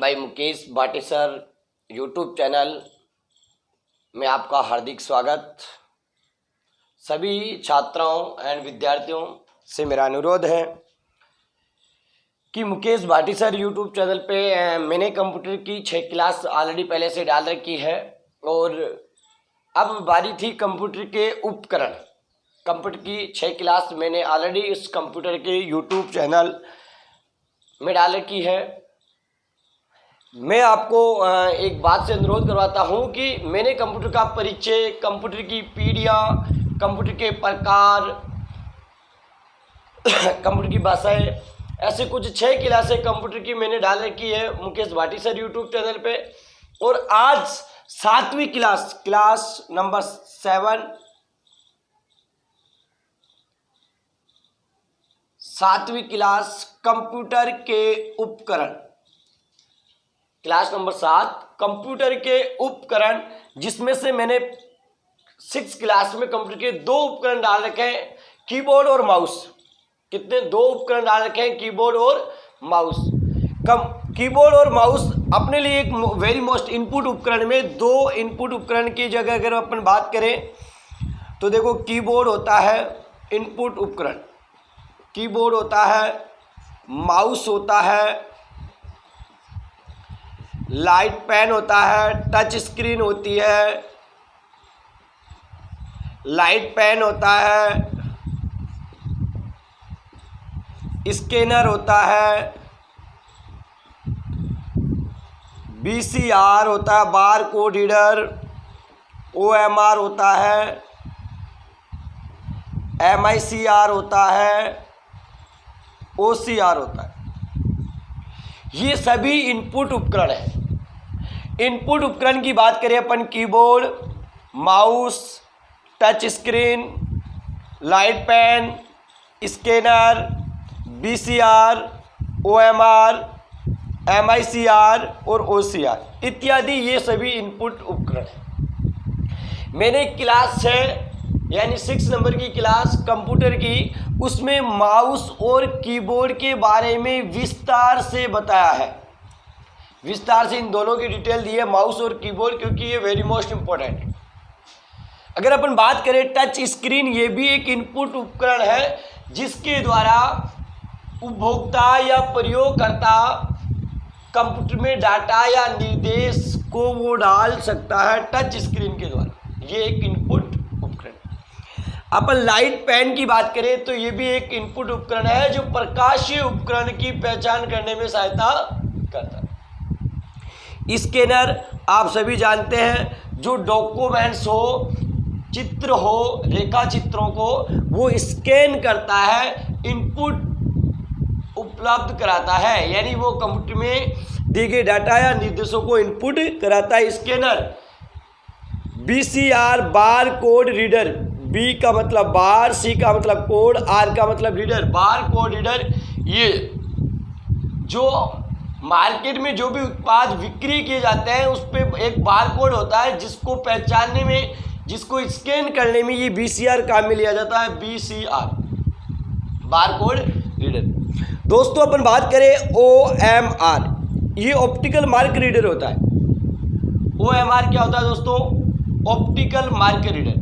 भाई Mukesh Bhati sir YouTube channel में आपका हार्दिक स्वागत। सभी छात्राओं एंड विद्यार्थियों से मेरा अनुरोध है कि Mukesh Bhati sir YouTube channel पे मैंने कंप्यूटर की 6 क्लास ऑलरेडी पहले से डाल रखी है और अब बारी थी कंप्यूटर के उपकरण। कंप्यूटर की 6 क्लास मैंने ऑलरेडी इस कंप्यूटर के यूट्यूब चैनल में डाल रखी है। मैं आपको एक बात से अनुरोध करवाता हूं कि मैंने कंप्यूटर का परिचय, कंप्यूटर की पीढ़ियाँ, कंप्यूटर के प्रकार, कंप्यूटर की भाषाएं, ऐसे कुछ 6 क्लासें कंप्यूटर की मैंने डाल रखी है Mukesh Bhati sir YouTube channel पे। और आज 7वीं क्लास नंबर 7, 7वीं क्लास कंप्यूटर के उपकरण, क्लास नंबर 7 कंप्यूटर के उपकरण, जिसमें से मैंने 6 क्लास में कंप्यूटर के 2 उपकरण डाल रखे हैं, कीबोर्ड और माउस। कितने? 2 उपकरण डाल रखे हैं, कीबोर्ड और माउस। कीबोर्ड और माउस अपने लिए एक वेरी मोस्ट इनपुट उपकरण में 2 इनपुट उपकरण की जगह अगर अपन बात करें तो देखो, कीबोर्ड होता है इनपुट उपकरण, कीबोर्ड होता है, माउस होता है, लाइट पेन होता है, टच स्क्रीन होती है, लाइट पेन होता है, स्कैनर होता है, VCR होता है, बार कोड रीडर, OMR होता है, MICR होता है, OCR होता है। ये सभी इनपुट उपकरण हैं। इनपुट उपकरण की बात करें अपन, keyboard, mouse, touch screen, light pen, scanner, VCR, OMR, MICR और OCR इत्यादि, ये सभी इनपुट उपकरण हैं। मैंने क्लास 6 यानी 6 नंबर की क्लास कंप्यूटर की, उसमें माउस और कीबोर्ड के बारे में विस्तार से बताया है, विस्तार से इन दोनों की डिटेल दी है, माउस और कीबोर्ड, क्योंकि ये वेरी मोस्ट इंपॉर्टेंट है। अगर अपन बात करें टच स्क्रीन, ये भी एक इनपुट उपकरण है जिसके द्वारा उपभोक्ता या प्रयोगकर्ता कंप्यूटर में डाटा या निर्देश को वो डाल सकता है टच स्क्रीन के द्वारा। ये एक इनपुट उपकरण। अपन लाइट पेन की बात करें तो ये भी एक इनपुट उपकरण है जो प्रकाशीय उपकरण की पहचान करने में सहायता करता है। स्कैनर आप सभी जानते हैं, जो डॉक्यूमेंट्स हो, चित्र हो, रेखा चित्रों को वो स्कैन करता है, इनपुट उपलब्ध कराता है, यानी वो कंप्यूटर में दिए गए डाटा या निर्देशों को इनपुट कराता है scanner. VCR bar code reader, B का मतलब बार, C का मतलब कोड, R का मतलब रीडर, बार कोड रीडर। ये जो मार्केट में जो भी उत्पाद बिक्री किए जाते हैं उस पर एक बार कोड होता है, जिसको पहचानने में, जिसको स्कैन करने में ये VCR काम में लिया जाता है, VCR बार कोड रीडर। दोस्तों अपन बात करें OMR, ये ऑप्टिकल मार्क रीडर होता है। OMR क्या होता है दोस्तों? Optical mark reader.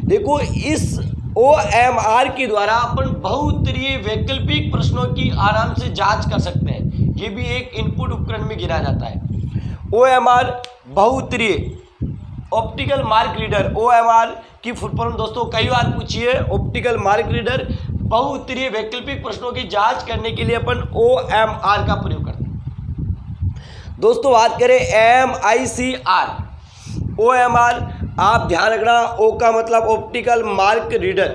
देखो, इस OMR के द्वारा अपन बहुउत्तरीय वैकल्पिक प्रश्नों की आराम से जांच कर सकते हैं। ये भी एक इनपुट उपकरण में गिना जाता है। OMR बहुउत्तरीय ऑप्टिकल मार्क रीडर, OMR की फुल फॉर्म दोस्तों कई बार पूछी है, ऑप्टिकल मार्क रीडर। बहुउत्तरीय वैकल्पिक प्रश्नों की जांच करने के लिए अपन OMR का प्रयोग करते हैं। दोस्तों बात करें MICR, OMR आप ध्यान रखना, O का मतलब optical mark reader,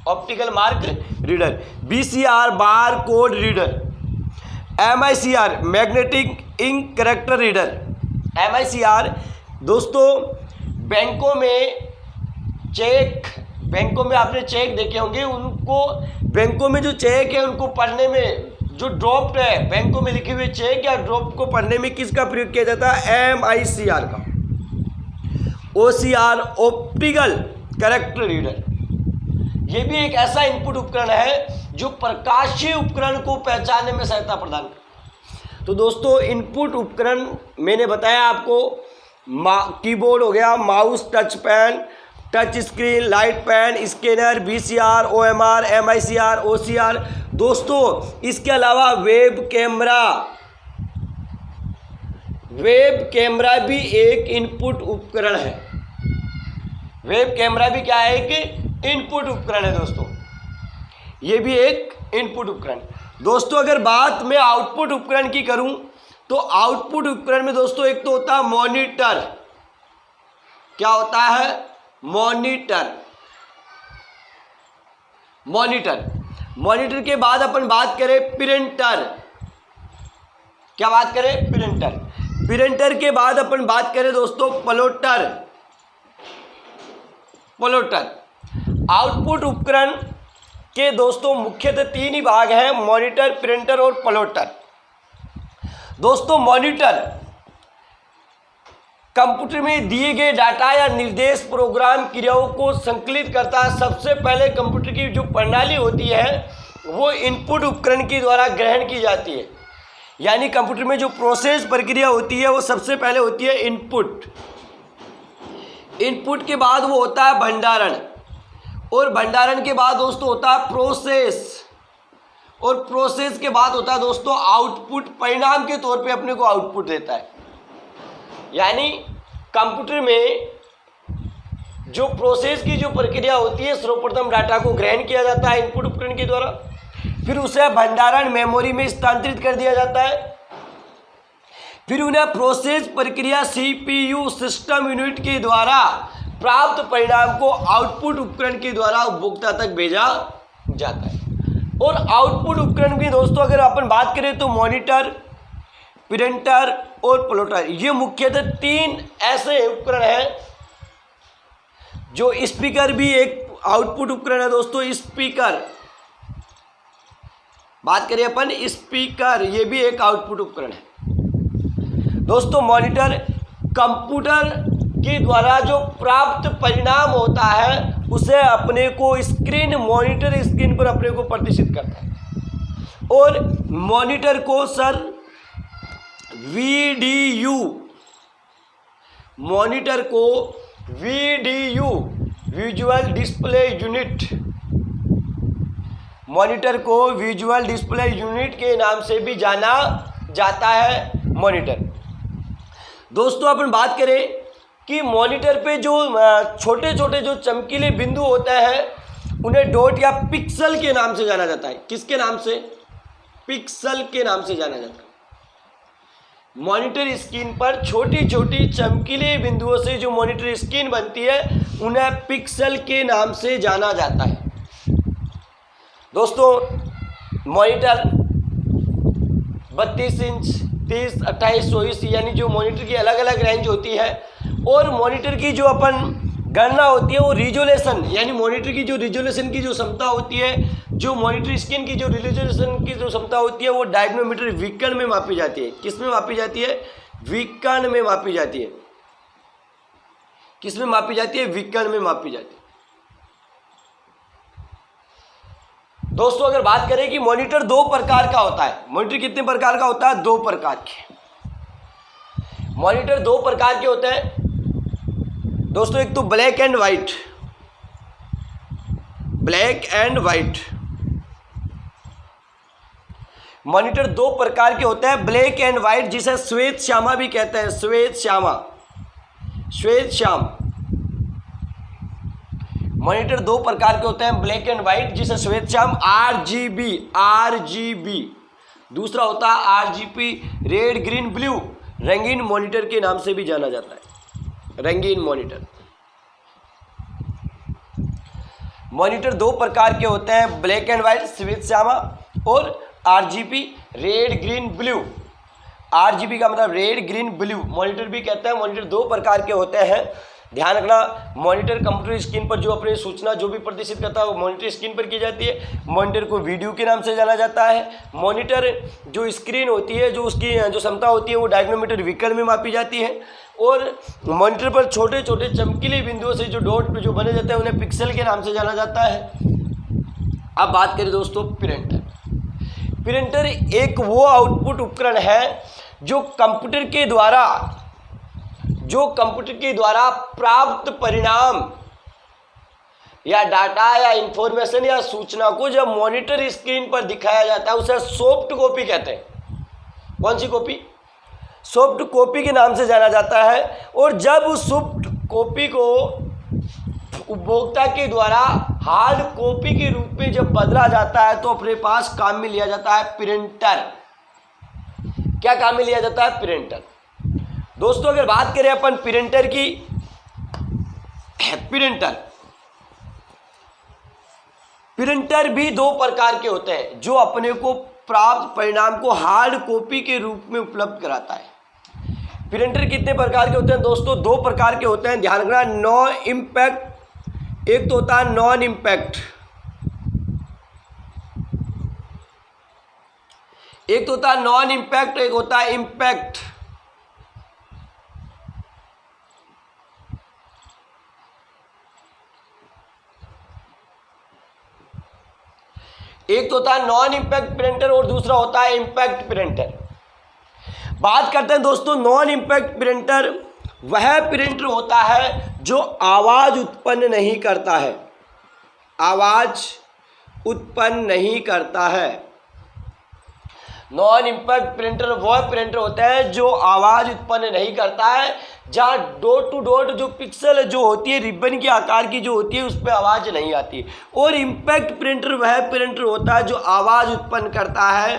optical mark reader. VCR bar code reader. MICR magnetic ink character reader. MICR दोस्तों बैंकों में आपने चेक देखे होंगे, उनको बैंकों में जो चेक है उनको पढ़ने में, जो ड्रॉप्ड है बैंकों में लिखे हुए चेक या ड्रॉप को पढ़ने में किसका प्रयोग किया जाता है? MICR का। OCR ऑप्टिकल कैरेक्टर रीडर, ये भी एक ऐसा इनपुट उपकरण है जो प्रकाशीय उपकरण को पहचानने में सहायता प्रदान करता है। तो दोस्तों इनपुट उपकरण मैंने बताया आपको, कीबोर्ड हो गया, mouse, touch pan, touch screen, light pan, scanner, VCR, OMR, MICR, OCR। दोस्तों इसके अलावा वेब कैमरा भी एक इनपुट उपकरण है। वेब कैमरा भी क्या है? एक इनपुट उपकरण है दोस्तों, ये भी एक इनपुट उपकरण। दोस्तों अगर बात मैं आउटपुट उपकरण की करूं तो आउटपुट उपकरण में दोस्तों एक तो होता है मॉनिटर। क्या होता है? मॉनिटर के बाद अपन बात करें प्रिंटर। क्या बात करें? प्रिंटर के बाद अपन बात करें दोस्तों प्लॉटर। आउटपुट उपकरण के दोस्तों मुख्यतः 3 ही भाग हैं, मॉनिटर, प्रिंटर और प्लॉटर। दोस्तों मॉनिटर कंप्यूटर में दिए गए डाटा या निर्देश प्रोग्राम क्रियाओं को संकलित करता है। सबसे पहले कंप्यूटर की जो प्रणाली होती है वो इनपुट उपकरण के द्वारा ग्रहण की जाती है। यानी कंप्यूटर में जो प्रोसेस प्रक्रिया होती है वो सबसे पहले होती है इनपुट के बाद वो होता है भंडारण, और भंडारण के बाद दोस्तों होता है प्रोसेस, और प्रोसेस के बाद होता है दोस्तों आउटपुट। परिणाम के तौर पे अपने को आउटपुट देता है। यानी कंप्यूटर में जो प्रोसेस की जो प्रक्रिया होती है, सर्वप्रथम डाटा को ग्रहण किया जाता है इनपुट उपकरण के द्वारा, फिर उसे भंडारण मेमोरी में स्थानांतरित कर दिया जाता है, फिर उन्हें प्रोसेस प्रक्रिया CPU सिस्टम यूनिट के द्वारा प्राप्त परिणाम को आउटपुट उपकरण के द्वारा उपभोक्ता तक भेजा जाता है। और आउटपुट उपकरण भी दोस्तों अगर अपन बात करें तो मॉनिटर, प्रिंटर और प्लॉटर, ये मुख्यतः 3 ऐसे उपकरण हैं। जो स्पीकर भी एक आउटपुट उपकरण है दोस्तों। स्पीकर बात करें अपन, स्पीकर ये भी एक आउटपुट उपकरण है दोस्तों। मॉनिटर कंप्यूटर के द्वारा जो प्राप्त परिणाम होता है उसे अपने को मॉनिटर स्क्रीन पर अपने को प्रदर्शित करता है। और मॉनिटर को सर VDU, मॉनिटर को VDU visual display unit, monitor को विजुअल डिस्प्ले यूनिट के नाम से भी जाना जाता है मॉनिटर। दोस्तों अपन बात करें कि मॉनिटर पे जो छोटे छोटे जो चमकीले बिंदु होते हैं उन्हें डॉट या पिक्सल के नाम से जाना जाता है। किसके नाम से? पिक्सल के नाम से जाना जाता है। मॉनिटर स्क्रीन पर छोटी छोटी चमकीले बिंदुओं से जो मॉनिटर स्क्रीन बनती है उन्हें पिक्सल के नाम से जाना जाता है। दोस्तों मॉनिटर 32 इंच, 30, 28, 24 यानी जो मॉनिटर की अलग अलग रेंज होती है। और मॉनिटर की जो अपन गणना होती है वो रिजोल्यूशन, यानी मॉनिटर की जो रिजोल्यूशन की जो क्षमता होती है, जो मॉनिटर स्क्रीन की जो रिजोल्यूशन की जो क्षमता होती है वो डायग्नोमीटर विकर्ण में मापी जाती है। किस में मापी जाती है? विकर्ण में मापी जाती है। किस में मापी जाती है? विकर्ण में मापी जाती है। दोस्तों अगर बात करें कि मॉनिटर 2 प्रकार का होता है। मॉनिटर कितने प्रकार का होता है? 2 प्रकार के। मॉनिटर 2 प्रकार के होते हैं दोस्तों। एक तो black and white, black and white. Monitor 2 प्रकार के होते हैं, ब्लैक एंड वाइट, जिसे श्वेत श्यामा भी कहते हैं। श्वेत श्याम। मॉनिटर 2 प्रकार के होते हैं, ब्लैक एंड वाइट, जिसे श्वेत श्याम, RGB। दूसरा होता है RGB, रेड ग्रीन ब्लू, रंगीन मॉनिटर के नाम से भी जाना जाता है। रंगीन मॉनिटर। मॉनिटर 2 प्रकार के होते हैं, ब्लैक एंड वाइट, श्वेत श्यामा, और RGB, red green blue. RGB का मतलब रेड ग्रीन ब्लू मॉनिटर भी कहते हैं। मॉनिटर 2 प्रकार के होते हैं। ध्यान रखना, मॉनिटर कंप्यूटर स्क्रीन पर जो अपनी सूचना जो भी प्रदर्शित करता है वो मॉनिटर स्क्रीन पर की जाती है। मॉनिटर को वीडियो के नाम से जाना जाता है। मॉनिटर जो स्क्रीन होती है, जो उसकी जो क्षमता होती है वो डायग्नोमीटर विकर्ण में मापी जाती है। और मॉनिटर पर छोटे छोटे चमकीले बिंदुओं से जो डॉट पे जो बने जाते हैं उन्हें पिक्सल के नाम से जाना जाता है। अब बात करें दोस्तों प्रिंटर। प्रिंटर एक वो आउटपुट उपकरण है जो कंप्यूटर के द्वारा प्राप्त परिणाम या डाटा या इंफॉर्मेशन या सूचना को जब मॉनिटर स्क्रीन पर दिखाया जाता है उसे सॉफ्ट कॉपी कहते हैं। कौन सी कॉपी? सॉफ्ट कॉपी के नाम से जाना जाता है। और जब उस सॉफ्ट कॉपी को उपभोक्ता के द्वारा हार्ड कॉपी के रूप में जब बदला जाता है तो अपने पास काम में लिया जाता है प्रिंटर। क्या काम में लिया जाता है? प्रिंटर। दोस्तों अगर बात करें अपन प्रिंटर की, प्रिंटर भी दो प्रकार के होते हैं जो अपने को प्राप्त परिणाम को हार्ड कॉपी के रूप में उपलब्ध कराता है। प्रिंटर कितने प्रकार के होते हैं दोस्तों? दो प्रकार के होते हैं, ध्यान रखना। नॉन इम्पैक्ट, एक तो होता है नॉन इम्पैक्ट, एक तो होता है नॉन इम्पैक्ट, एक होता है इम्पैक्ट। एक तो होता है नॉन इम्पैक्ट प्रिंटर और दूसरा होता है इम्पैक्ट प्रिंटर। बात करते हैं दोस्तों नॉन इम्पैक्ट प्रिंटर। वह प्रिंटर होता है जो आवाज उत्पन्न नहीं करता है, आवाज उत्पन्न नहीं करता है। नॉन इम्पैक्ट प्रिंटर वह प्रिंटर होता है जो आवाज उत्पन्न नहीं करता है, जहाँ डॉट टू डॉट जो पिक्सल जो होती है रिबन के आकार की जो होती है उस पर आवाज नहीं आती। और इम्पैक्ट प्रिंटर वह प्रिंटर होता है जो आवाज उत्पन्न करता है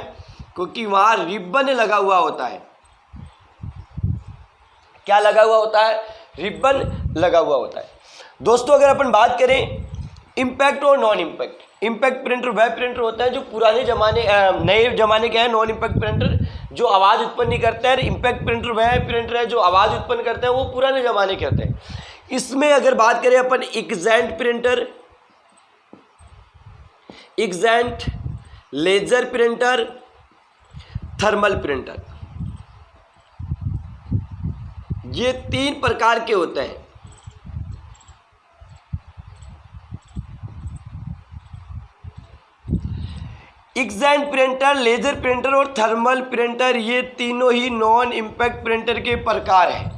क्योंकि वहाँ रिबन लगा हुआ होता है। क्या लगा हुआ होता है? रिबन लगा हुआ होता है। दोस्तों अगर अपन बात करें इम्पैक्ट और नॉन इम्पैक्ट, इम्पैक्ट प्रिंटर वह प्रिंटर होता है जो पुराने जमाने नए जमाने के हैं नॉन इम्पैक्ट प्रिंटर जो आवाज़ उत्पन्न नहीं करते हैं। इम्पैक्ट प्रिंटर वह प्रिंटर है जो आवाज़ उत्पन्न करते हैं, वो पुराने जमाने के होते हैं। इसमें अगर बात करें अपन inkjet printer, inkjet, laser printer, thermal printer, ये तीन प्रकार के होते हैं। इंकजेट प्रिंटर, लेजर प्रिंटर और थर्मल प्रिंटर ये तीनों ही नॉन इम्पैक्ट प्रिंटर के प्रकार हैं।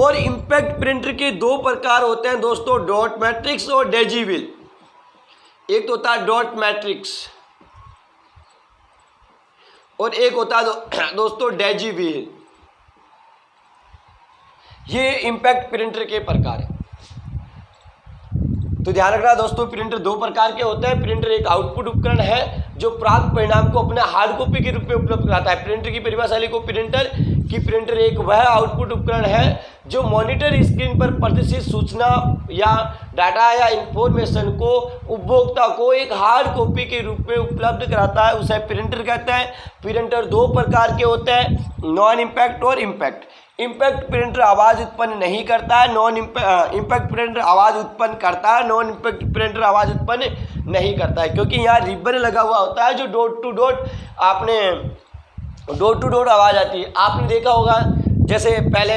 और इम्पैक्ट प्रिंटर के दो प्रकार होते हैं दोस्तों, डॉट मैट्रिक्स और डेजीविल। एक तो होता है डॉट मैट्रिक्स और एक होता है दोस्तों डेजीविल। ये इम्पैक्ट प्रिंटर के प्रकार है। तो ध्यान रखना दोस्तों प्रिंटर दो प्रकार के होते हैं। प्रिंटर एक आउटपुट उपकरण है जो प्राप्त परिणाम को अपने हार्ड कॉपी के रूप में उपलब्ध कराता है। प्रिंटर की परिभाषा लिखो प्रिंटर एक वह आउटपुट उपकरण है जो मॉनिटर स्क्रीन पर प्रदर्शित सूचना या डाटा या इंफॉर्मेशन को उपभोक्ता को एक हार्ड कॉपी के रूप में उपलब्ध कराता है, उसे प्रिंटर कहते हैं। प्रिंटर दो प्रकार के होते हैं, नॉन इम्पैक्ट और इम्पैक्ट। इम्पैक्ट प्रिंटर आवाज़ उत्पन्न नहीं करता है, इम्पैक्ट प्रिंटर आवाज़ उत्पन्न करता है, नॉन इम्पैक्ट प्रिंटर आवाज़ उत्पन्न नहीं करता है क्योंकि यहाँ रिबन लगा हुआ होता है जो डॉट टू डॉट आवाज़ आती है। आपने देखा होगा जैसे पहले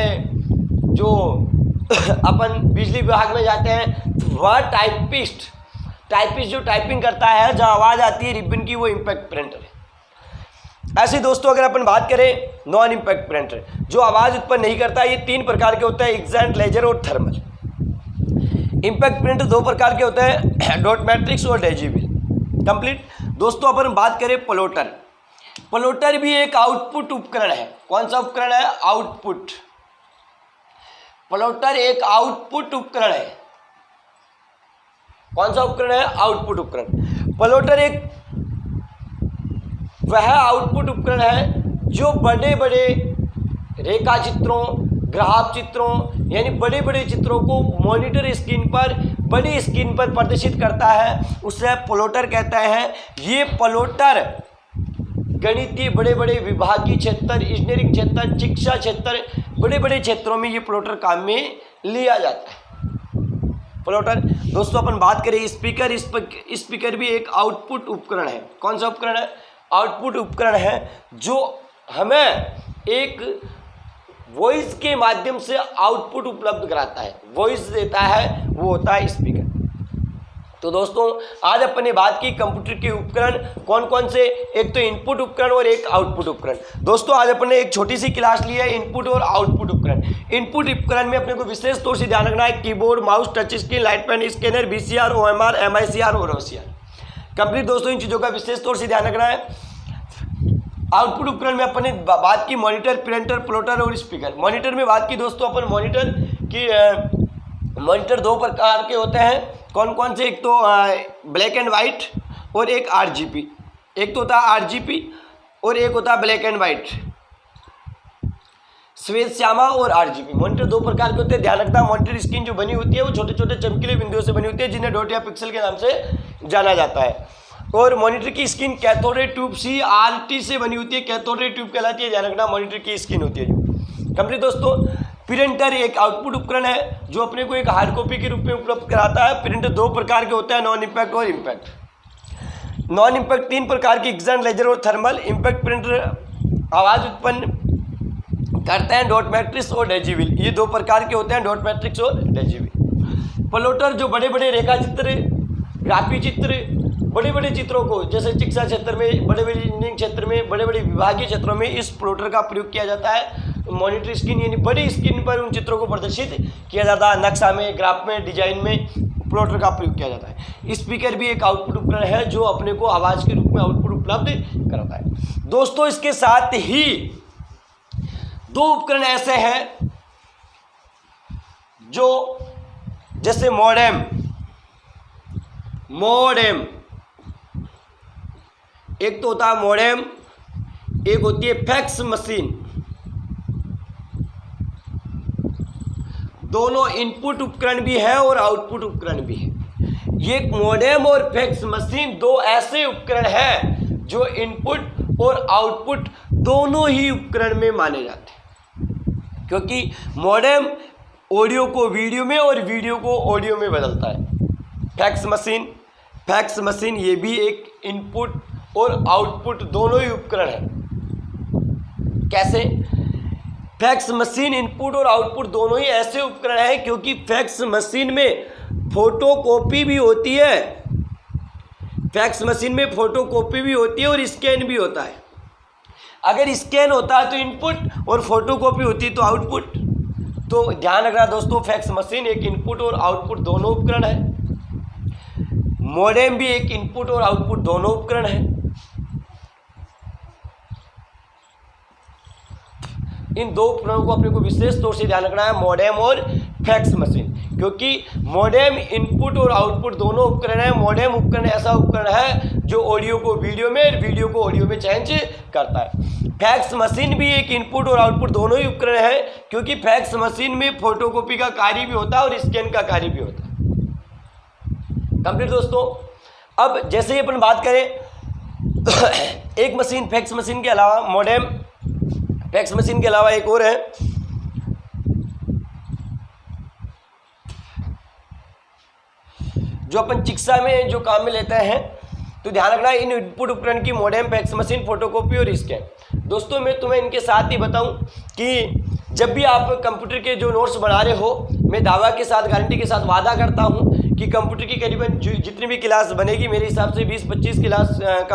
जो अपन बिजली विभाग में जाते हैं वह टाइपिस्ट जो टाइपिंग करता है जहाँ आवाज़ आती है रिबन की, वो इम्पैक्ट प्रिंटर है। ऐसे दोस्तों अगर अपन बात करें नॉन इम्पैक्ट प्रिंटर जो आवाज़ उत्पन्न नहीं करता, ये तीन प्रकार के होते हैं, इंकजेट, लेजर और थर्मल। इम्पैक्ट प्रिंटर दो प्रकार के होते हैं, डॉट मैट्रिक्स और डेजीविल। कंप्लीट। दोस्तों अपन बात करें प्लॉटर भी एक आउटपुट उपकरण है। कौन सा उपकरण है? आउटपुट। प्लॉटर एक आउटपुट उपकरण है। कौन सा उपकरण है? आउटपुट उपकरण। प्लॉटर एक वह आउटपुट उपकरण है जो बड़े बड़े रेखा चित्रों, ग्राफ चित्रों यानी बड़े बड़े चित्रों को मॉनिटर स्क्रीन पर, बड़ी स्क्रीन पर प्रदर्शित करता है, उसे प्लॉटर कहते हैं। ये प्लॉटर गणितीय बड़े बड़े विभागीय क्षेत्र, इंजीनियरिंग क्षेत्र, शिक्षा क्षेत्र, बड़े बड़े क्षेत्रों में ये प्लॉटर काम में लिया जाता है। प्लॉटर दोस्तों अपन बात करें स्पीकर भी एक आउटपुट उपकरण है। कौन सा उपकरण है? आउटपुट उपकरण है जो हमें एक वॉइस के माध्यम से आउटपुट उपलब्ध कराता है, वॉइस देता है, वो होता है स्पीकर। तो दोस्तों आज अपन ने बात की कंप्यूटर के उपकरण कौन कौन से, एक तो इनपुट उपकरण और एक आउटपुट उपकरण। दोस्तों आज अपन ने एक छोटी सी क्लास ली है इनपुट और आउटपुट उपकरण। इनपुट उपकरण में अपने को विशेष तौर से ध्यान रखना है keyboard, mouse, touch screen, light pen, scanner, VCR, OMR, MICR और OCR कंप्लीट। दोस्तों इन चीज़ों का विशेष तौर से ध्यान रखना है। आउटपुट उपकरण में अपन ने बात की मॉनिटर, प्रिंटर, प्लॉटर और स्पीकर। मॉनिटर में बात की दोस्तों अपन मॉनिटर की मॉनिटर दो प्रकार के होते हैं, कौन कौन से, एक तो ब्लैक एंड वाइट और एक RGB। एक तो होता है RGB और एक होता है ब्लैक एंड वाइट, श्वेत श्यामा और RGB। मॉनिटर दो प्रकार के होते हैं, ध्यान रखना। मॉनिटर स्क्रीन जो बनी होती है वो छोटे छोटे चमकीले बिंदुओं से बनी होती है जिन्हें डॉट या पिक्सल के नाम से जाना जाता है। और मॉनिटर की screen cathode ray tube CRT से बनी होती है, कैथोड रे ट्यूब कहलाती है, ध्यान रखना मॉनिटर की स्क्रीन होती है जो कंप्लीट। दोस्तों प्रिंटर एक आउटपुट उपकरण है जो अपने को एक हार्ड कॉपी के रूप में उपलब्ध कराता है। प्रिंटर दो प्रकार के होते हैं, नॉन इम्पैक्ट और इम्पैक्ट। नॉन इम्पैक्ट तीन प्रकार के, एक्सटर्नल, लेजर और थर्मल। इम्पैक्ट प्रिंटर आवाज़ उत्पन्न करते हैं, डॉट मैट्रिक्स और डेजिबल। ये दो प्रकार के होते हैं, डॉट मैट्रिक्स और डेजिबल। प्लॉटर जो बड़े बड़े रेखा चित्र, ग्राफी चित्र, बड़े बड़े चित्रों को जैसे चिकित्सा क्षेत्र में, बड़े बड़े इंजीनियरिंग क्षेत्र में, बड़े बड़े विभागीय क्षेत्रों में इस प्लॉटर का प्रयोग किया जाता है। मॉनिटर स्क्रीन यानी बड़ी स्क्रीन पर उन चित्रों को प्रदर्शित किया जाता है, नक्शा में, ग्राफ में, डिजाइन में प्लॉटर का प्रयोग किया जाता है। स्पीकर भी एक आउटपुट उपकरण है जो अपने को आवाज़ के रूप में आउटपुट उपलब्ध कराता है। दोस्तों इसके साथ ही दो उपकरण ऐसे हैं जो जैसे मॉडेम एक तो होता है मॉडेम, एक होती है फैक्स मशीन। दोनों इनपुट उपकरण भी है और आउटपुट उपकरण भी है। ये मॉडेम और फैक्स मशीन दो ऐसे उपकरण हैं जो इनपुट और आउटपुट दोनों ही उपकरण में माने जाते हैं, क्योंकि मॉडेम ऑडियो को वीडियो में और वीडियो को ऑडियो में बदलता है। फैक्स मशीन ये भी एक इनपुट और आउटपुट दोनों ही उपकरण है। कैसे? फैक्स मशीन इनपुट और आउटपुट दोनों ही ऐसे उपकरण हैं क्योंकि फैक्स मशीन में फोटोकॉपी भी होती है, फैक्स मशीन में फोटोकॉपी भी होती है और स्कैन भी होता है। अगर स्कैन होता है तो इनपुट और फोटोकॉपी होती है तो आउटपुट। तो ध्यान रखना दोस्तों, फैक्स मशीन एक इनपुट और आउटपुट दोनों उपकरण है। मॉडेम भी एक इनपुट और आउटपुट दोनों उपकरण है। इन दो उपकरणों को अपने को विशेष तौर से ध्यान रखना है, मॉडेम और फैक्स मशीन, क्योंकि मॉडेम इनपुट और आउटपुट दोनों उपकरण है। मॉडेम उपकरण ऐसा उपकरण है जो ऑडियो को वीडियो में और वीडियो को ऑडियो में चेंज करता है। फैक्स मशीन भी एक इनपुट और आउटपुट दोनों ही उपकरण है क्योंकि फैक्स मशीन में फोटोकॉपी का कार्य भी होता है और स्कैन का कार्य भी होता है। कंप्लीट दोस्तों। अब जैसे ही अपन बात करें एक मशीन फैक्स मशीन के अलावा, मॉडेम फैक्स मशीन के अलावा एक और है जो अपन चिकित्सा में जो काम में लेते हैं। तो ध्यान रखना इन इनपुट उपकरण की मॉडेम, फैक्स मशीन, फोटोकॉपी और स्कैन। दोस्तों मैं तुम्हें इनके साथ ही बताऊं कि जब भी आप कंप्यूटर के जो नोट्स बना रहे हो, मैं दावा के साथ, गारंटी के साथ वादा करता हूं कि कंप्यूटर की करीबन जितनी भी क्लास बनेगी मेरे हिसाब से 20-25 क्लास